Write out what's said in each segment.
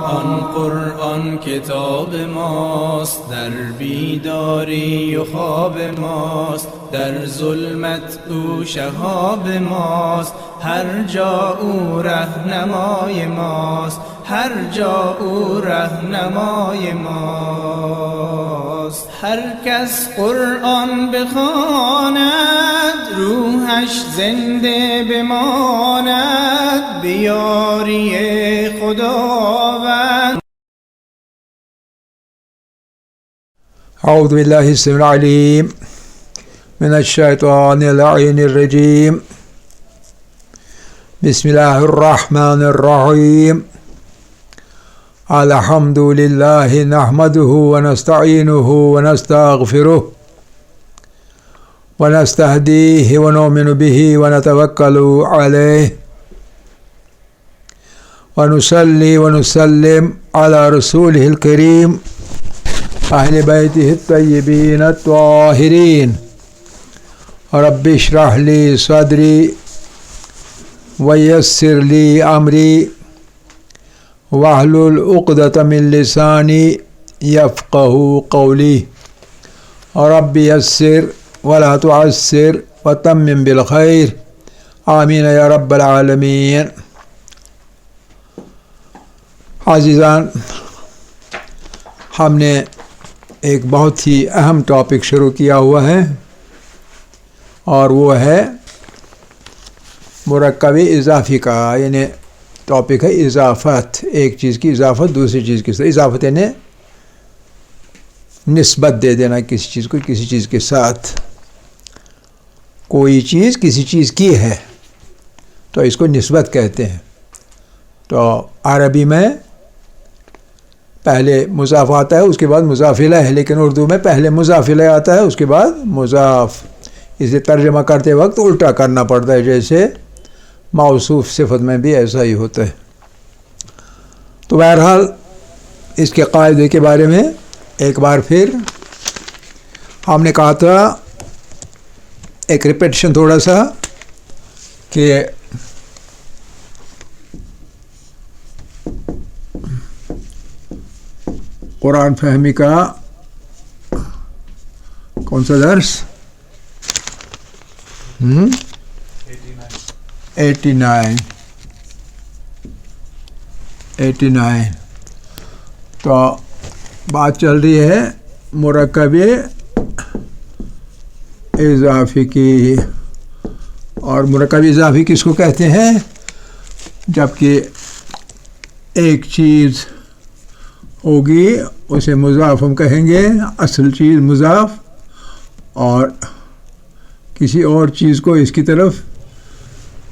آن قرآن کتاب ماست، در بیداری و خواب ماست، در ظلمت او شهاب ماست، هر جا او رهنمای ماست، هر جا او رهنمای ماست. هر کس قرآن بخواند روحش زنده بماند، بیاری خداوند. اعوذ باللہ السمیع العلیم من الشیطان اللعین الرجیم. بسم اللہ الرحمن الرحیم. الحمد للہ نحمده ونستعینه ونستغفره ونستهدیه ونؤمن به ونتوکل علیه ونصلی ونسلم علی رسوله الکریم اہل بیتہ الطیبین الطاہرین. رب اشرح لی صدری ویسر لی امری واحلل عقدۃ من لسانی یفقہوا قولی. رب یسر ولا تعسر وتمم بالخیر. آمین یا رب العالمین. عزیزان، ہم نے ایک بہت ہی اہم ٹاپک شروع کیا ہوا ہے اور وہ ہے مرکب اضافی کا، یعنی ٹاپک ہے اضافت. ایک چیز کی اضافت دوسری چیز کی اضافت، یعنی نسبت دے دینا کسی چیز کو کسی چیز کے ساتھ. کوئی چیز کسی چیز کی ہے تو اس کو نسبت کہتے ہیں. تو عربی میں پہلے مضاف آتا ہے، اس کے بعد مضاف الیہ ہے، لیکن اردو میں پہلے مضاف الیہ آتا ہے، اس کے بعد مضاف. اسے ترجمہ کرتے وقت الٹا کرنا پڑتا ہے، جیسے موصوف صفت میں بھی ایسا ہی ہوتا ہے. تو بہرحال اس کے قاعدے کے بارے میں ایک بار پھر ہم نے کہا تھا، ایک ریپیٹیشن تھوڑا سا، کہ قرآن فہمی کا کون سا درس؟ 89. تو بات چل رہی ہے مرکب اضافی کی. اور مرکب اضافی کس کو کہتے ہیں؟ جبکہ ایک چیز ہوگی اسے مضاف ہم کہیں گے، اصل چیز مضاف، اور کسی اور چیز کو اس کی طرف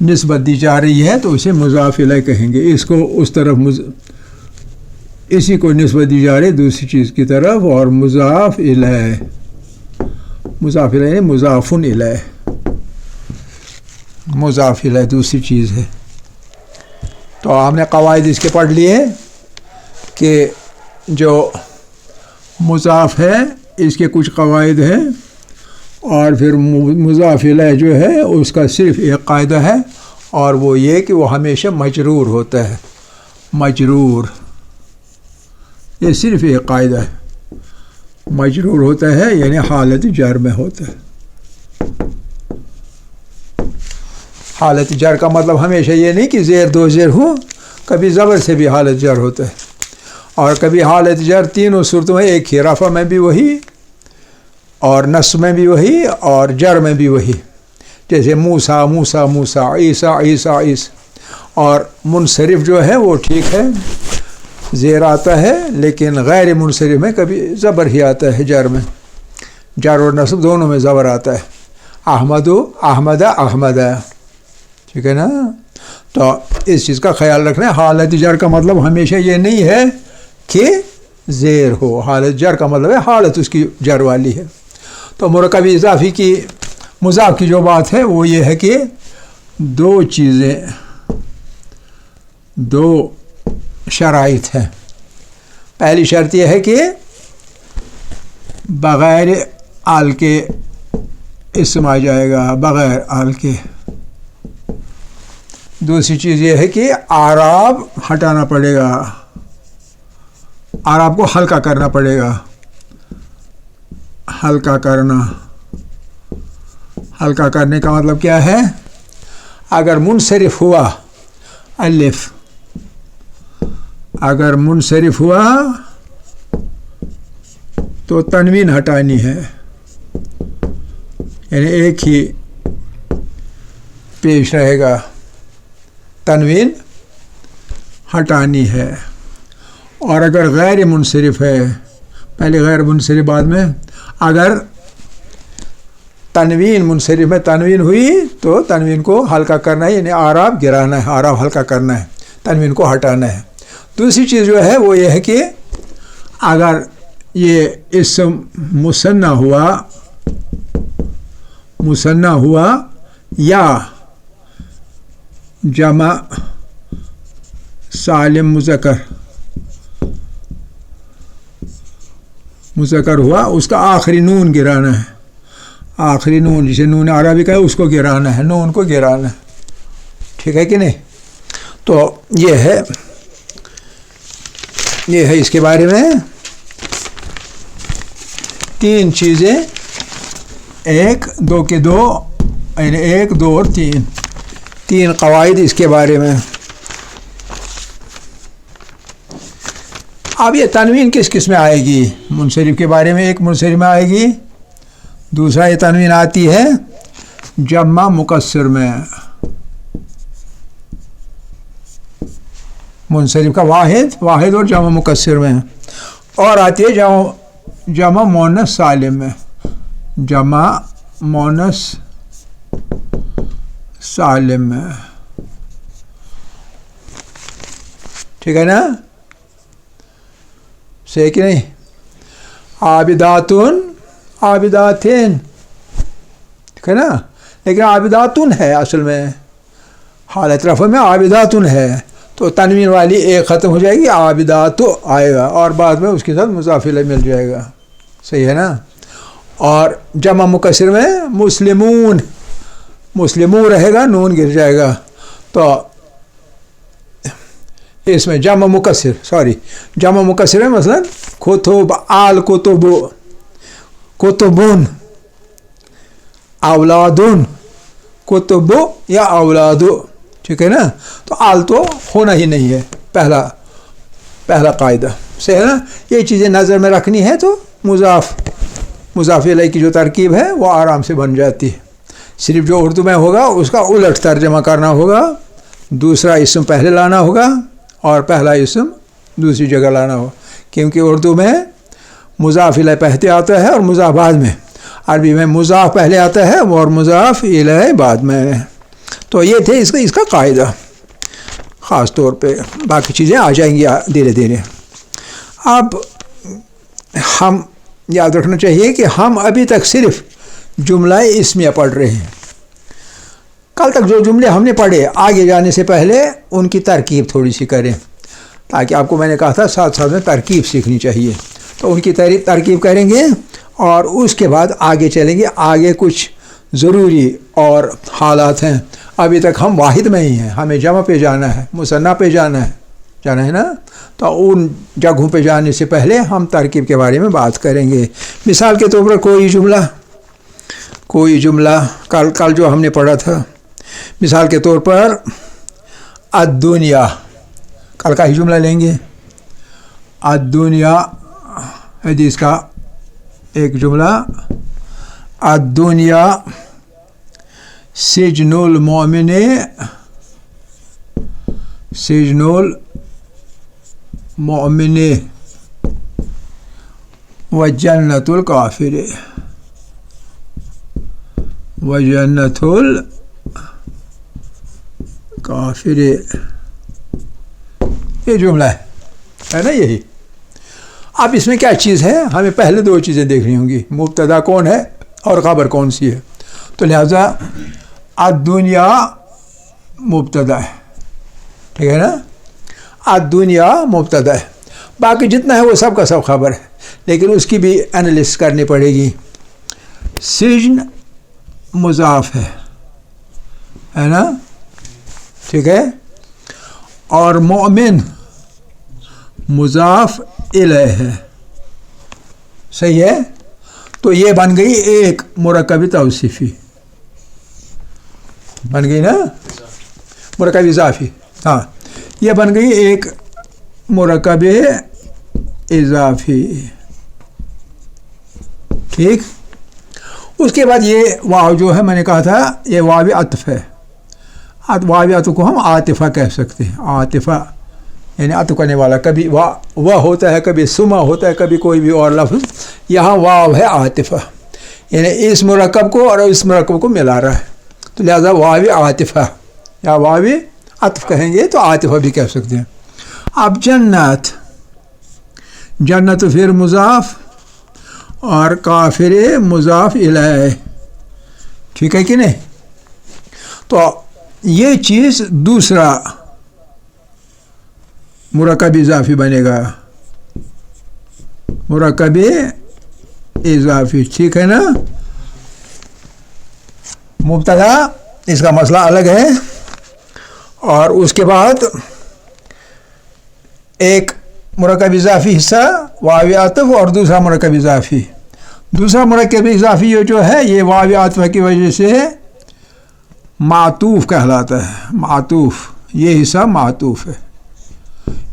نسبت دی جا رہی ہے تو اسے مضاف الیہ کہیں گے. اس کو اس طرف اسی کو نسبت دی جا رہی ہے دوسری چیز کی طرف، اور مضاف الیہ مضاف الیہ، مضاف الیہ دوسری چیز ہے. تو ہم نے قواعد اس کے پڑھ لیے کہ جو مضاف ہے اس کے کچھ قواعد ہیں، اور پھر مضاف الیہ جو ہے اس کا صرف ایک قاعدہ ہے، اور وہ یہ کہ وہ ہمیشہ مجرور ہوتا ہے. مجرور، یہ صرف ایک قاعدہ ہے، مجرور ہوتا ہے، یعنی حالت جر میں ہوتا ہے. حالت جر کا مطلب ہمیشہ یہ نہیں کہ زیر دو زیر ہو، کبھی زبر سے بھی حالت جر ہوتا ہے، اور کبھی حالت جر تینوں صورتوں میں ایک ہی، رفع میں بھی وہی، اور نصب میں بھی وہی، اور جر میں بھی وہی. جیسے موسیٰ موسیٰ موسیٰ، عیسیٰ عیسیٰ عیسیٰ. اور منصرف جو ہے وہ ٹھیک ہے زیر آتا ہے، لیکن غیر منصرف میں کبھی زبر ہی آتا ہے. جر میں جر اور نصب دونوں میں زبر آتا ہے. احمد احمد احمد، ٹھیک ہے نا. تو اس چیز کا خیال رکھنا ہے. حالت جر کا مطلب ہمیشہ یہ نہیں ہے کہ زیر ہو، حالت جر کا مطلب ہے حالت اس کی جر والی ہے. تو مرکب اضافی کی مضاف کی جو بات ہے وہ یہ ہے کہ دو چیزیں، دو شرائط ہیں. پہلی شرط یہ ہے کہ بغیر آل کے اسم آ جائے گا، بغیر آل کے. دوسری چیز یہ ہے کہ اعراب ہٹانا پڑے گا، اور آپ کو ہلکا کرنا پڑے گا. ہلکا کرنا، ہلکا کرنے کا مطلب کیا ہے؟ اگر منصرف ہوا الف، اگر منصرف ہوا تو تنوین ہٹانی ہے، یعنی ایک ہی پیش رہے گا، تنوین ہٹانی ہے. اور اگر غیر منصرف ہے، پہلے غیر منصرف بعد میں، اگر تنوین منصرف میں تنوین ہوئی تو تنوین کو ہلکا کرنا ہے، یعنی اعراب گرانا ہے، اعراب ہلکا کرنا ہے، تنوین کو ہٹانا ہے. دوسری چیز جو ہے وہ یہ ہے کہ اگر یہ اسم مثنی ہوا یا جمع سالم مذکر ہوا، اس کا آخری نون گرانا ہے، آخری نون جسے نون عربی کا ہے اس کو گرانا ہے، نون کو گرانا ہے. ٹھیک ہے کہ نہیں؟ تو یہ ہے اس کے بارے میں تین چیزیں، ایک دو کے دو، یعنی ایک دو اور تین قواعد اس کے بارے میں. اب یہ تنوین کس میں آئے گی؟ منصرف کے بارے میں ایک منصرف میں آئے گی، دوسرا یہ تنوین آتی ہے جمع مکسر میں، منصرف کا واحد اور جمع مکسر میں، اور آتی ہے جمع مؤنث سالم میں، جمع مؤنث سالم میں. ٹھیک ہے نا؟ صحیح کہ نہیں؟ عابداتن، عابداتین، ٹھیک ہے نا؟ لیکن عابداتن ہے اصل میں، حالت رفع میں عابداتن ہے، تو تنوین والی ایک ختم ہو جائے گی، عابدات آئے گا، اور بعد میں اس کے ساتھ مضاف الیہ مل جائے گا. صحیح ہے نا؟ اور جمع مکسر میں مسلمون رہے گا، نون گر جائے گا. تو اس میں جمع مکسر ہے، مثلا کتب، آل کتب، کتبون، اولادون، کتب یا اولاد. ٹھیک ہے نا؟ تو آل تو ہونا ہی نہیں ہے، پہلا قاعدہ. صحیح ہے نا؟ یہ چیزیں نظر میں رکھنی ہے تو مضاف الیہ کی جو ترکیب ہے وہ آرام سے بن جاتی ہے. صرف جو اردو میں ہوگا اس کا الٹ ترجمہ کرنا ہوگا، دوسرا اسم پہلے لانا ہوگا اور پہلا اسم دوسری جگہ لانا ہوگا، کیونکہ اردو میں مضاف الیہ پہلے آتا ہے اور مضاف بعد میں، عربی میں مضاف پہلے آتا ہے اور مضاف الیہ بعد میں. تو یہ تھے اس کا قاعدہ خاص طور پہ، باقی چیزیں آ جائیں گی دھیرے دھیرے. اب ہم یاد رکھنا چاہیے کہ ہم ابھی تک صرف جملہ اسمیہ پڑھ رہے ہیں. کل تک جو جملے ہم نے پڑھے، آگے جانے سے پہلے ان کی ترکیب تھوڑی سی کریں، تاکہ آپ کو میں نے کہا تھا ساتھ میں ترکیب سیکھنی چاہیے. تو ان کی ترکیب کریں گے اور اس کے بعد آگے چلیں گے. آگے کچھ ضروری اور حالات ہیں. ابھی تک ہم واحد میں ہی ہیں، ہمیں جمع پہ جانا ہے، مثنیٰ پہ جانا ہے نا؟ تو ان جگہوں پہ جانے سے پہلے ہم ترکیب کے بارے میں بات کریں گے. مثال کے طور پر کوئی جملہ کل جو ہم نے پڑھا تھا، مثال کے طور پر الدنیا، کل کا ہی جملہ لیں گے. الدنیا حدیث کا ایک جملہ، الدنیا سجن المؤمن، سجن المؤمن وجنت الکافر، وجنت الکافر. یہ جملہ ہے نا؟ یہی. اب اس میں کیا چیز ہے؟ ہمیں پہلے دو چیزیں دیکھنی ہوں گی، مبتدا کون ہے اور خبر کون سی ہے. تو لہذا الدنیا مبتدا ہے، ٹھیک ہے نا؟ الدنیا مبتدا ہے، باقی جتنا ہے وہ سب کا سب خبر ہے، لیکن اس کی بھی انالیسس کرنی پڑے گی. سجن مضاف ہے نا؟ ٹھیک ہے. اور مومن مضاف الیہ ہے. صحیح ہے. تو یہ بن گئی ایک مرکب توصیفی، بن گئی نا، مرکب اضافی. ہاں یہ بن گئی ایک مرکب اضافی. ٹھیک. اس کے بعد یہ واو جو ہے میں نے کہا تھا یہ واو عطف ہے. واو عطف کو ہم عاطفہ کہہ سکتے ہیں. عاطفہ یعنی عطف کرنے والا. کبھی وہ ہوتا ہے، کبھی سما ہوتا ہے، کبھی کوئی بھی اور لفظ. یہاں واو ہے عاطفہ، یعنی اس مرکب کو اور اس مرکب کو ملا رہا ہے، تو لہذا واو عاطفہ یا واو عطف کہیں گے تو عاطفہ بھی کہہ سکتے ہیں. اب جنت، جنت پھر مضاف اور کافر مضاف الیہ. ٹھیک ہے کہ نہیں؟ تو یہ چیز دوسرا مرکب اضافی بنے گا، مرکب اضافی. ٹھیک ہے نا. مبتدا اس کا مسئلہ الگ ہے، اور اس کے بعد ایک مرکب اضافی حصہ واو عطف اور دوسرا مرکب اضافی. دوسرا مرکب اضافی جو ہے یہ واو عطف کی وجہ سے معطوف کہلاتا ہے. معطوف، یہ حصہ معطوف ہے،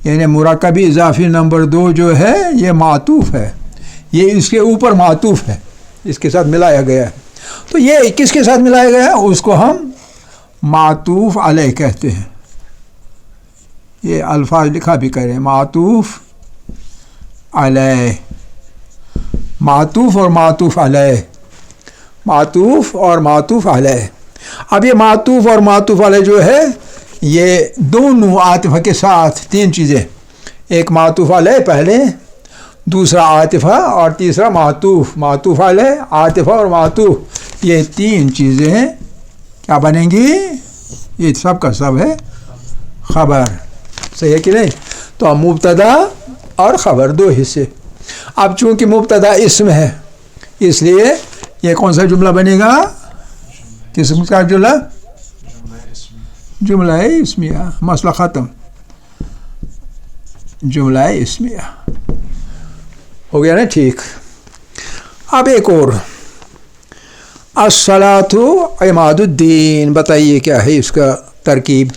یعنی مرکب اضافی نمبر 2 جو ہے یہ معطوف ہے، یہ اس کے اوپر معطوف ہے، اس کے ساتھ ملایا گیا ہے. تو یہ کس کے ساتھ ملایا گیا ہے؟ اس کو ہم معطوف علیہ کہتے ہیں. یہ الفاظ لکھا بھی کریں، معطوف علیہ. معطوف اور معطوف علیہ، معطوف اور معطوف علیہ. اب یہ معطوف اور معطوف علیہ جو ہے یہ دونوں عاطفہ کے ساتھ 3 چیزیں، ایک معطوف علیہ پہلے، دوسرا عاطفہ اور تیسرا معطوف. معطوف علیہ، عاطفہ اور معطوف، یہ 3 چیزیں کیا بنیں گی؟ یہ سب کا سب ہے خبر. صحیح ہے کہ نہیں؟ تو مبتدا اور خبر 2 حصے. اب چونکہ مبتدا اسم ہے اس لیے یہ کون سا جملہ بنے گا؟ کس کا جملہ؟ جملہ اسمیہ. مسئلہ ختم. جملہ اسمیہ ہو گیا نا. ٹھیک. اب ایک اور، الصلاۃ عماد الدین. بتائیے کیا ہے اس کا ترکیب،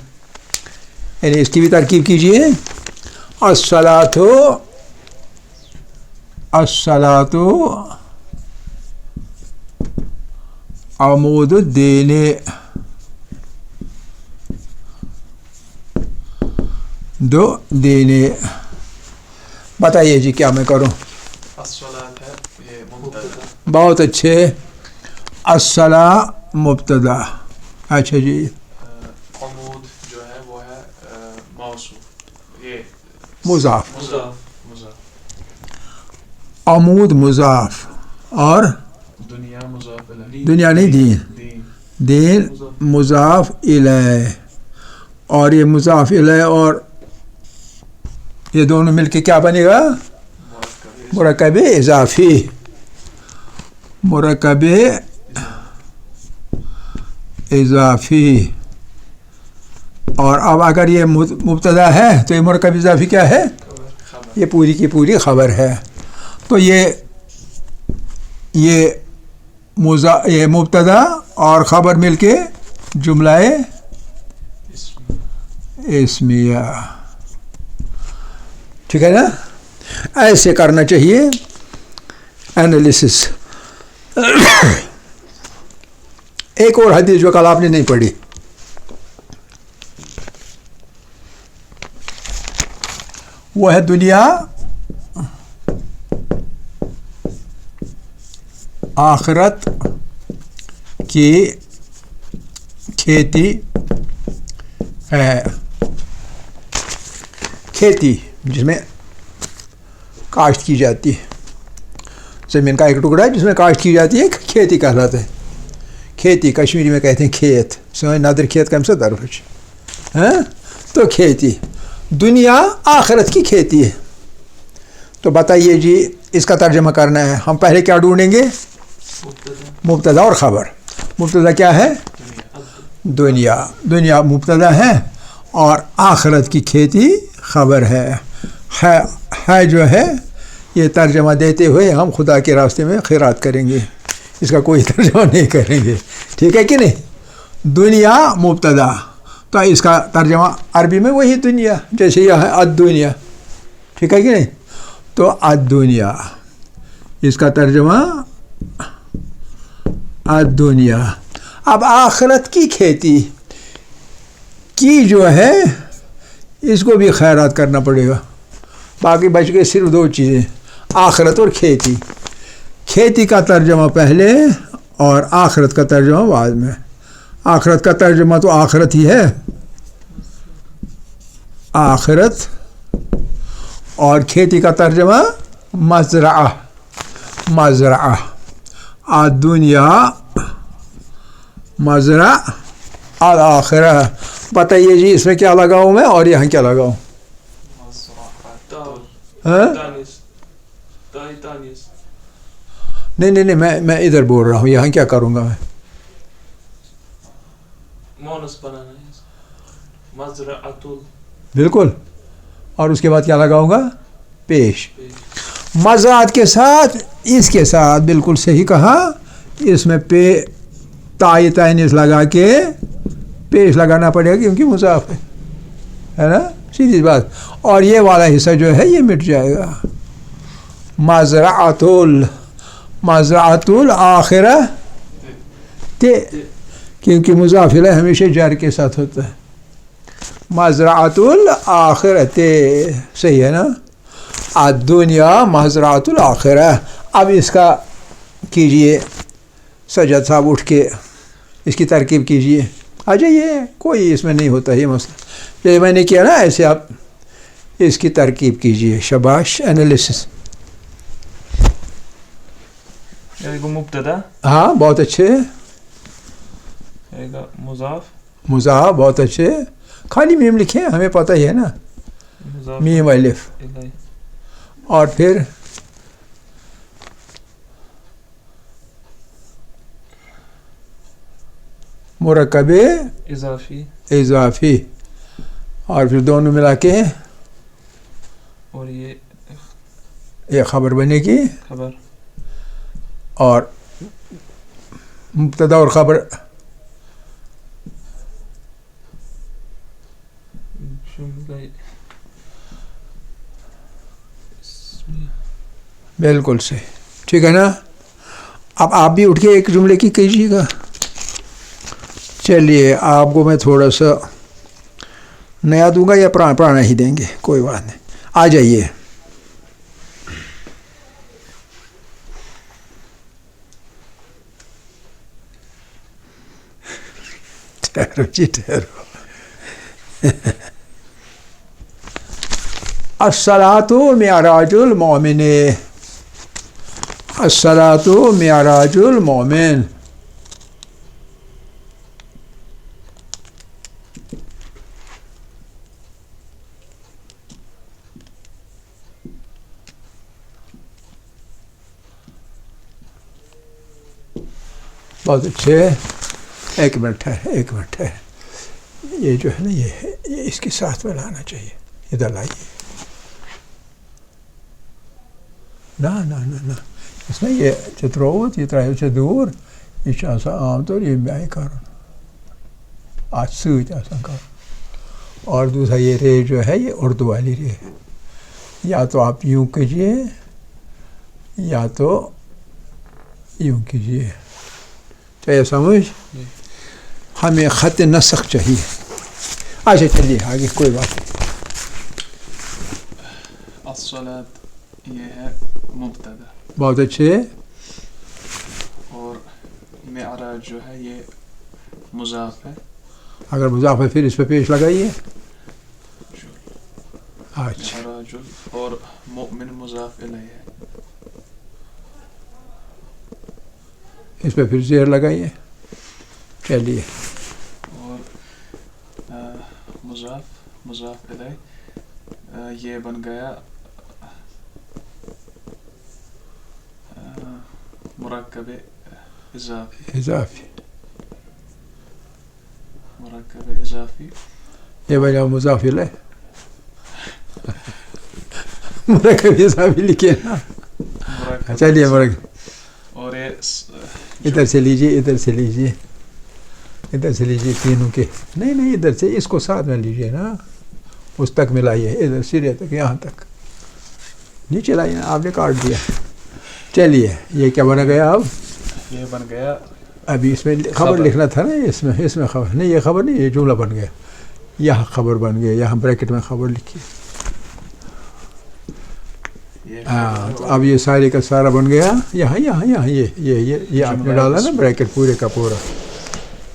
یعنی اس کی بھی ترکیب کیجیے. الصلاۃ، الصلاۃ عمود الدین. دو دین. بتائیے جی کیا میں کروں؟ بہت اچھے. الصلاۃ مبتدا. اچھا جی. عمود جو ہے وہ ہے موصوف، یہ مضاف. مضاف. عمود مضاف اور دنیا مضاف الیہ. دنیا نہیں، دین. دین مضاف الیہ. اور یہ مضاف الیہ اور یہ دونوں مل کے کیا بنے گا؟ مرکب اضافی. مرکب اضافی. اور اب اگر یہ مبتدا ہے تو یہ مرکب اضافی کیا ہے؟ یہ پوری کی پوری خبر ہے. تو یہ مبتدا اور خبر مل کے جملہ اسمیہ. ٹھیک ہے نا؟ ایسے کرنا چاہیے انالیسس. ایک اور حدیث جو کل آپ نے نہیں پڑھی، وہ ہے دنیا آخرت کی کھیتی ہے. کھیتی جس میں کاشت کی جاتی ہے، زمین کا ایک ٹکڑا ہے جس میں کاشت کی جاتی ہے، کھیتی کہلاتا ہے. کھیتی کشمیری میں کہتے ہیں کھیت. سوئیں نادر کھیت کم سے درفش ہاں. تو کھیتی، دنیا آخرت کی کھیتی ہے. تو بتائیے جی اس کا ترجمہ کرنا ہے. ہم پہلے کیا ڈھونڈیں گے؟ مبتدا اور خبر. مبتدا کیا ہے؟ دنیا. دنیا مبتدا ہے اور آخرت کی کھیتی خبر ہے. ہے جو ہے یہ ترجمہ دیتے ہوئے ہم خدا کے راستے میں خیرات کریں گے، اس کا کوئی ترجمہ نہیں کریں گے، ٹھیک ہے کہ نہیں؟ دنیا مبتدا، تو اس کا ترجمہ عربی میں وہی دنیا، جیسے یہ ہے الدنیا، ٹھیک ہے کہ نہیں؟ تو الدنیا اس کا ترجمہ الدنیا۔ اب آخرت کی کھیتی کی جو ہے اس کو بھی خیرات کرنا پڑے گا، باقی بچ گئے صرف دو چیزیں، آخرت اور کھیتی۔ کھیتی کا ترجمہ پہلے اور آخرت کا ترجمہ بعد میں۔ آخرت کا ترجمہ تو آخرت ہی ہے، آخرت، اور کھیتی کا ترجمہ مزرعہ، مزرعہ، الدنیا مزرعہ الآخرہ۔ بتائیے جی اس میں کیا لگاؤں میں اور یہاں کیا لگاؤں؟ نہیں نہیں نہیں، میں ادھر بول رہا ہوں، یہاں کیا کروں گا میں؟ بالکل، اور اس کے بعد کیا لگاؤں گا؟ پیش۔ مزاد کے ساتھ، اس کے ساتھ بالکل صحیح کہا، اس میں تائی تانیث لگا کے پیش لگانا پڑے گا کیونکہ مضاف ہے نا، سیدھی بات۔ اور یہ والا حصہ جو ہے یہ مٹ جائے گا، مزرعۃ مزرعۃ الآخرہ، کیونکہ مضاف الیہ ہمیشہ جر کے ساتھ ہوتا ہے، مزرعۃ الآخرۃ، صحیح ہے نا؟ الدنیا مزرعۃ الآخرہ۔ اب اس کا کیجئے سجاد صاحب، اٹھ کے اس کی ترکیب کیجئے، آ جائیے، کوئی اس میں نہیں ہوتا یہ مسئلہ، جیسے میں نے کیا نا ایسے آپ اس کی ترکیب کیجئے، شاباش، انالیسس۔ مبتدا، ہاں بہت اچھے، مضاف، مضاف، بہت اچھے، خالی میم لکھیں، ہمیں پتہ ہی ہے نا، میم الف، اور پھر مرکب اضافی، اضافی، اور پھر دونوں ملا کے اور یہ خبر بنے گی، خبر، اور مبتدا اور خبر بالکل صحیح، ٹھیک ہے نا؟ اب آپ بھی اٹھ کے ایک جملے کی کیجیے گا۔ چلیے آپ کو میں تھوڑا سا نیا دوں گا یا پرانا ہی دیں گے، کوئی بات نہیں، آ جائیے۔ ٹھہرو جی ٹھہرو۔ الصلاۃ معراج المومن، الصلاۃ معراج المومن۔ بہت اچھے، ایک منٹ ہے، ایک منٹ ہے، یہ جو ہے نا یہ اس کے ساتھ میں لانا چاہیے، ادھر لائیے، نہ اس میں یہ چتروت یہ ترائی سے دور، یہ عام طور یہ میں کروں آج سوچ آسان کروں، اور دوسرا یہ رے جو ہے یہ اردو والی رے ہے، یا تو آپ یوں کیجیے یا تو یوں کیجیے، چاہیے سمجھ، ہمیں خط نسخ چاہیے۔ اچھا چلیے آگے، کوئی بات نہیں۔ الصلاۃ یہ ہے مبتدا، بہت اچھے، اور معراج جو ہے یہ مضاف ہے، اگر مضاف ہے پھر اس پہ پیش لگائیے۔ اچھا، معراج اور مؤمن مضاف الیہ ہے، اس پہ پھر زیر لگائیے، چلیے، اور مضاف الیہ یہ بن گیا مرکب اضافی، مرکب اضافی، یہ بنا مضاف الیہ، مرکب اضافی لکھے نا. چلیے اور یہ ادھر سے لیجیے, ادھر سے لیجیے, ادھر سے لیجیے تینوں کے. نہیں ادھر سے اس کو ساتھ میں لیجیے نا, اس تک ملائیے, ادھر سرے تک, یہاں تک نیچے لائیے نا. آپ نے کاٹ دیا. چلیے یہ کیا بن گیا اب؟ یہ بن گیا ابھی اس میں خبر لکھنا تھا نا, اس میں خبر نہیں, یہ خبر نہیں, یہ جملہ بن گیا. یہاں خبر بن گیا, یہاں بریکٹ میں خبر لکھیے. ہاں تو اب یہ سارے کا سارا بن گیا. یہاں یہ آپ نے ڈالا نا بریکٹ پورے کا پورا.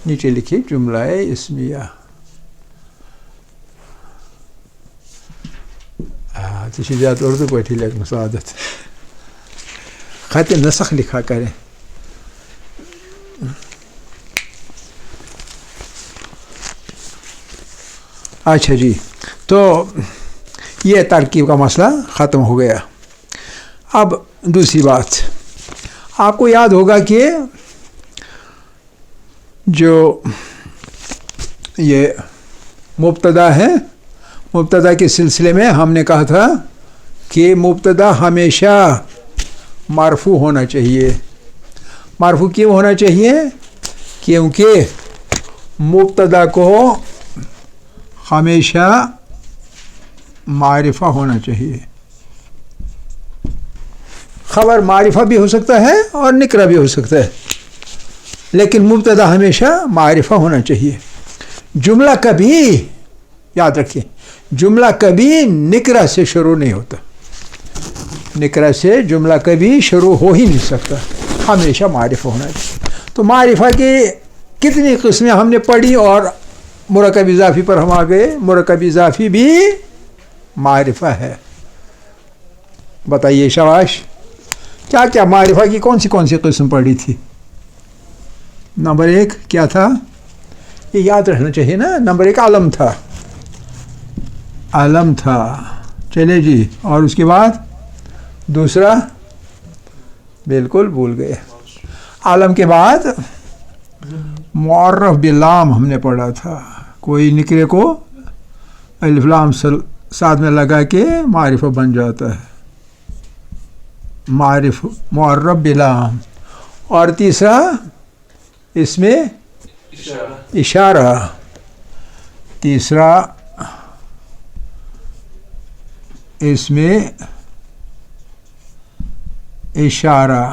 نیچے لکھیے جملہ اسمیہ. ہاں تو زیادہ اردو کو ٹھیک لکھنا سعادت. خط نسخ لکھا کریں. اچھا جی, تو یہ ترکیب کا مسئلہ ختم ہو گیا. اب دوسری بات, آپ کو یاد ہوگا کہ جو یہ مبتدا ہے, مبتدا کے سلسلے میں ہم نے کہا تھا کہ مبتدا ہمیشہ مرفوع ہونا چاہیے. مرفوع کیوں ہونا چاہیے؟ کیونکہ مبتدا کو ہمیشہ معرفہ ہونا چاہیے. خبر معرفہ بھی ہو سکتا ہے اور نکرہ بھی ہو سکتا ہے, لیکن مبتدا ہمیشہ معرفہ ہونا چاہیے. جملہ کبھی, یاد رکھیے, جملہ کبھی نکرہ سے شروع نہیں ہوتا. نکرہ سے جملہ کبھی شروع ہو ہی نہیں سکتا, ہمیشہ معرفہ ہونا چاہیے. تو معرفہ کی کتنی قسمیں ہم نے پڑھی اور مرکب اضافی پر ہم آ گئے. مرکب اضافی بھی معرفہ ہے. بتائیے شاباش, کیا معرفہ کی کون سی قسم پڑھی تھی؟ نمبر 1 کیا تھا؟ یہ یاد رہنا چاہیے نا. نمبر 1 علم تھا. علم تھا, چلے جی. اور اس کے بعد دوسرا بالکل بھول گئے. علم کے بعد معرف بلام ہم نے پڑھا تھا. کوئی نکرے کو الف لام ساتھ میں لگا کے معرفہ بن جاتا ہے, معرف بلام. اور تیسرا اس میں اشارہ. تیسرا اس میں اشارہ.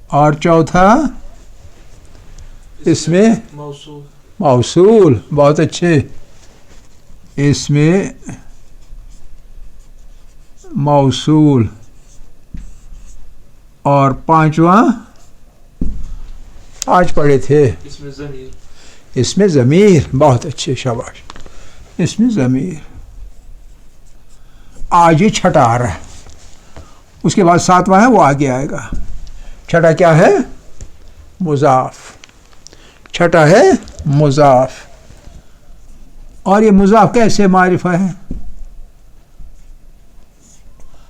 اور چوتھا اس میں موصول. بہت اچھے. اس میں موصول. اور پانچواں آج پڑھے تھے اس میں ضمیر. بہت اچھے, شاباش. اس میں ضمیر. آج یہ چھٹا آ رہا ہے. اس کے بعد 7واں ہے, وہ آگے آئے گا. چھٹا کیا ہے؟ مضاف. چھٹا ہے مضاف. اور یہ مضاف کیسے معرفہ ہے؟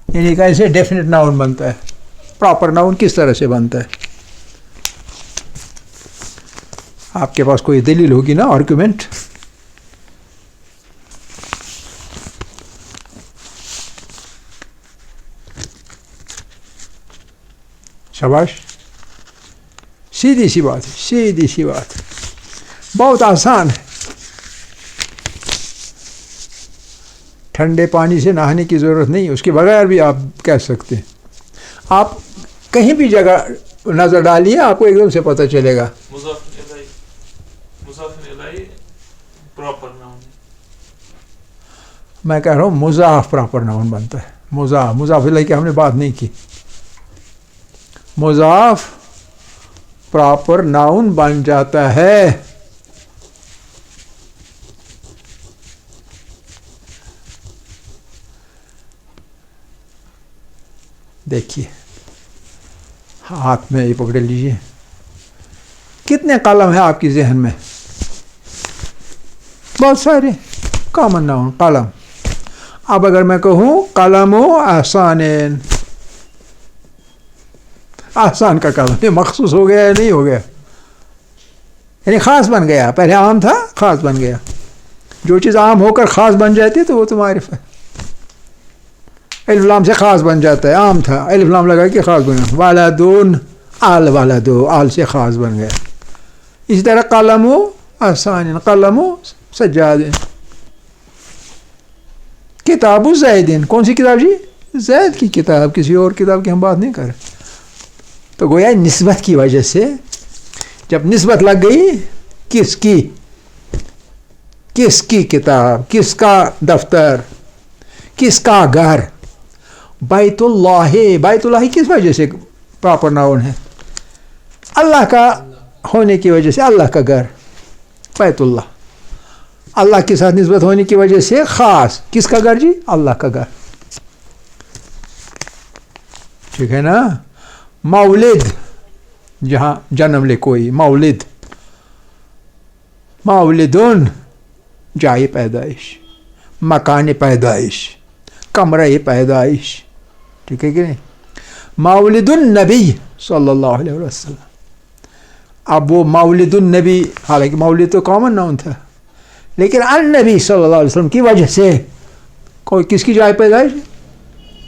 یعنی کیسے ڈیفینٹ ناؤن بنتا ہے؟ پراپر ناؤن کس طرح سے بنتا ہے؟ آپ کے پاس کوئی دلیل ہوگی نا, آرگومنٹ. شاباش. سیدھی سی بات ہے, سیدھی سی بات. بہت آسان ہے. ٹھنڈے پانی سے نہانے کی ضرورت نہیں, اس کے بغیر بھی آپ کہہ سکتے ہیں. آپ کہیں بھی جگہ نظر ڈالیے, آپ کو ایک دم سے پتہ چلے گا. میں کہہ رہا ہوں مضاف پراپر ناؤن بنتا ہے. مضاف الیہ کی ہم نے بات نہیں کی. مضاف پراپر ناؤن بن جاتا ہے. دیکھیے ہاتھ میں یہ پکڑ لیجیے. کتنے قلم ہیں آپ کی ذہن میں؟ بہت سارے. کامن ناؤن قلم. اب اگر میں کہوں قلم و احسانین, احسان کا قلم, یہ مخصوص ہو گیا یا نہیں ہو گیا؟ یعنی خاص بن گیا. پہلے عام تھا, خاص بن گیا. جو چیز عام ہو کر خاص بن جاتی ہے تو وہ تو معرفہ ہے. الف لام سے خاص بن جاتا ہے، عام تھا الف لام لگا کے خاص بنا، والدون آل والدو آل سے خاص بن گیا. اسی طرح قلم و آسان، قلم و سجاد، کتاب و زیدین. کون سی کتاب جی؟ زید کی کتاب، کسی اور کتاب کی ہم بات نہیں کر رہے. تو گویا نسبت کی وجہ سے جب نسبت لگ گئی، کس کی، کس کی کتاب، کس کا دفتر، کس کا گھر. بیت اللہ، بیت اللہ کس وجہ سے پراپر ناؤن ہے؟ اللہ کا ہونے کی وجہ سے، اللہ کا گھر بیت اللہ. اللہ کے ساتھ نسبت ہونے کی وجہ سے خاص، کس کا گھر جی؟ اللہ کا گھر. ٹھیک ہے نا. مولد، جہاں جنم لے کوئی، مولد. مولدن، جائے پیدائش، مکان پیدائش، کمرہ پیدائش. ٹھیک ہے کہ نہیں؟ مولد النبی صلی اللہ علیہ وسلم. اب وہ مولد النبی، حالانکہ مولد تو کامن ناؤن تھا، لیکن النبی صلی اللہ علیہ وسلم کی وجہ سے کوئی کس کی جائے پیدائش؟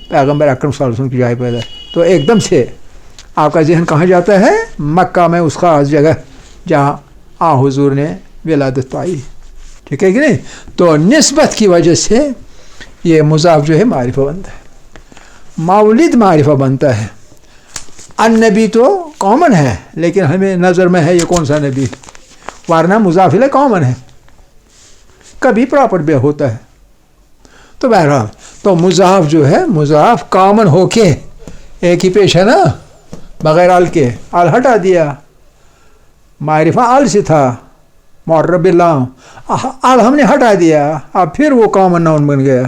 پیغمبر اکرم صلی اللہ علیہ وسلم کی جائے پیدائش. تو ایک دم سے آپ کا ذہن کہاں جاتا ہے؟ مکہ میں اس خاص جگہ جہاں آ حضور نے ولادت پائی. ٹھیک ہے کہ نہیں؟ تو نسبت کی وجہ سے یہ مضاف جو ہے معرفہ بنتا ہے، مولد معرفہ بنتا ہے. النبی تو کامن ہے، لیکن ہمیں نظر میں ہے یہ کون سا نبی، ورنہ مضاف الیہ کامن ہے، کبھی پراپر بھی ہوتا ہے. تو بہرحال تو مضاف جو ہے، مضاف کامن ہو کے ایک ہی پیش ہے نا، بغیر ال کے. ال ہٹا دیا، معرفہ ال سے تھا، معرب اللہ، ال ہم نے ہٹا دیا، اب پھر وہ کامن ناؤن بن گیا.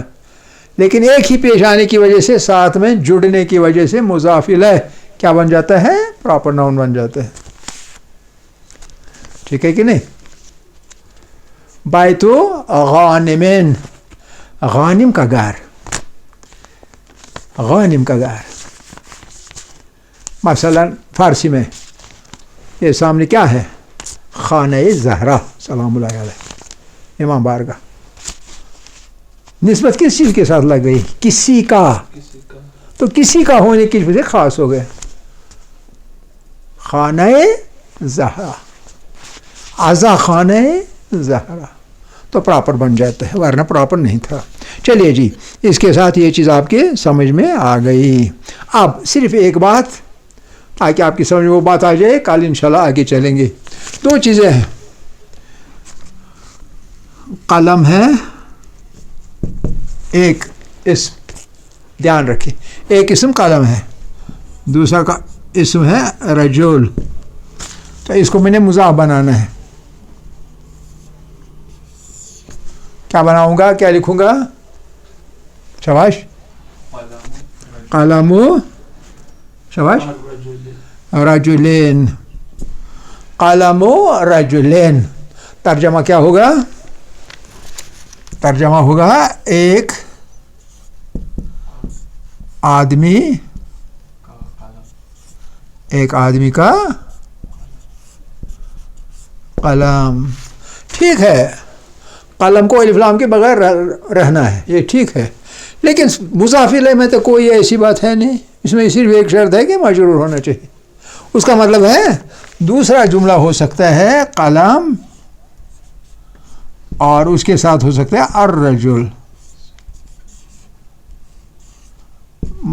لیکن ایک ہی پیش آنے کی وجہ سے، ساتھ میں جڑنے کی وجہ سے مضاف الیہ کیا بن جاتا ہے؟ پراپر ناؤن بن جاتا ہے. ٹھیک ہے کہ نہیں؟ بیت غانمین، غانم کا گھر، غانم کا گھر. مثلا فارسی میں یہ سامنے کیا ہے؟ خانہ زہرا سلام اللہ علیہ، امام بارگاہ. نسبت کس چیز کے ساتھ لگ گئی؟ کسی کا. تو کسی کا ہونے کی وجہ سے خاص ہو گئے، خانہ زہرا، آزا خانہ زہرا. تو پراپر بن جاتا ہے، ورنہ پراپر نہیں تھا. چلیے جی، اس کے ساتھ یہ چیز آپ کے سمجھ میں آ گئی. اب صرف ایک بات تاکہ آپ کی سمجھ میں وہ بات آ جائے، کل انشاءاللہ آگے چلیں گے. دو چیزیں ہیں، قلم ہے، ایک اسم، دھیان رکھیں، ایک اسم قلم ہے، دوسرا کا اسم ہے رجل. تو اس کو میں نے مضاف بنانا ہے. کیا بناؤں گا، کیا لکھوں گا؟ شاباش. قلم، شاباش. رجلین، قلم رجلین. ترجمہ کیا ہوگا؟ ترجمہ ہوگا ایک آدمی، ایک آدمی کا قلم. ٹھیک ہے، قلم کو الف لام کے بغیر رہنا ہے، یہ ٹھیک ہے. لیکن مضاف الیہ میں تو کوئی ایسی بات ہے نہیں، اس میں صرف ایک شرط ہے کہ مجرور ہونا چاہیے. اس کا مطلب ہے دوسرا جملہ ہو سکتا ہے قلم اور اس کے ساتھ ہو سکتا ہے الرجل.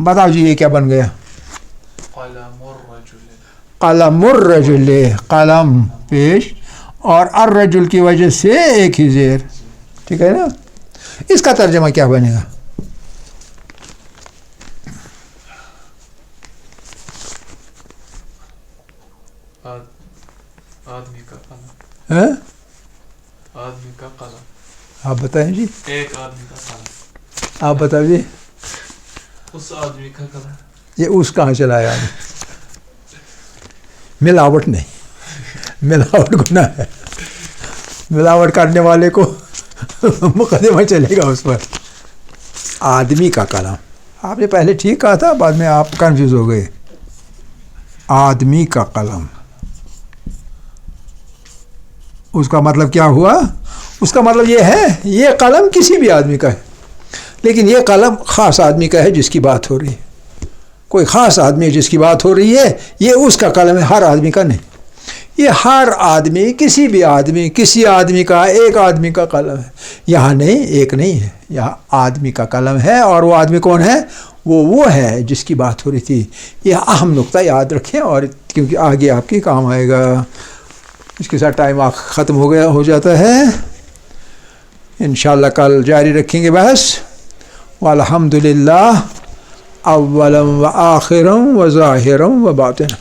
بتاؤ جی یہ کیا بن گیا؟ قلم الرجل، قلم پیش اور الرجل کی وجہ سے ایک ہی زیر. ٹھیک ہے نا؟ اس کا ترجمہ کیا بنے گا؟ آدمی کا قلم. آدمی کا قلم. آپ بتائیں جی. ایک آدمی کا قلم. آپ بتاؤ جی. اس آدمی کا قلم. یہ اس کہاں چلا ہے؟ ملاوٹ نہیں، ملاوٹ گناہ ہے، ملاوٹ کرنے والے کو مقدمہ چلے گا اس پر. آدمی کا قلم، آپ نے پہلے ٹھیک کہا تھا، بعد میں آپ کنفیوز ہو گئے. آدمی کا قلم، اس کا مطلب کیا ہوا؟ اس کا مطلب یہ ہے یہ قلم کسی بھی آدمی کا ہے، لیکن یہ قلم خاص آدمی کا ہے جس کی بات ہو رہی ہے، کوئی خاص آدمی جس کی بات ہو رہی ہے، یہ اس کا قلم ہے، ہر آدمی کا نہیں. یہ ہر آدمی، کسی بھی آدمی، کسی آدمی کا، ایک آدمی کا قلم ہے. یہاں نہیں، ایک نہیں ہے، یہاں آدمی کا قلم ہے. اور وہ آدمی کون ہے؟ وہ ہے جس کی بات ہو رہی تھی. یہ اہم نقطہ یاد رکھیں، اور کیونکہ آگے آپ کے کام آئے گا. اس کے ساتھ ٹائم ختم ہو جاتا ہے. انشاءاللہ کل جاری رکھیں گے بحث. والحمدللہ اولا و آخرا و ظاہرا و باطنا.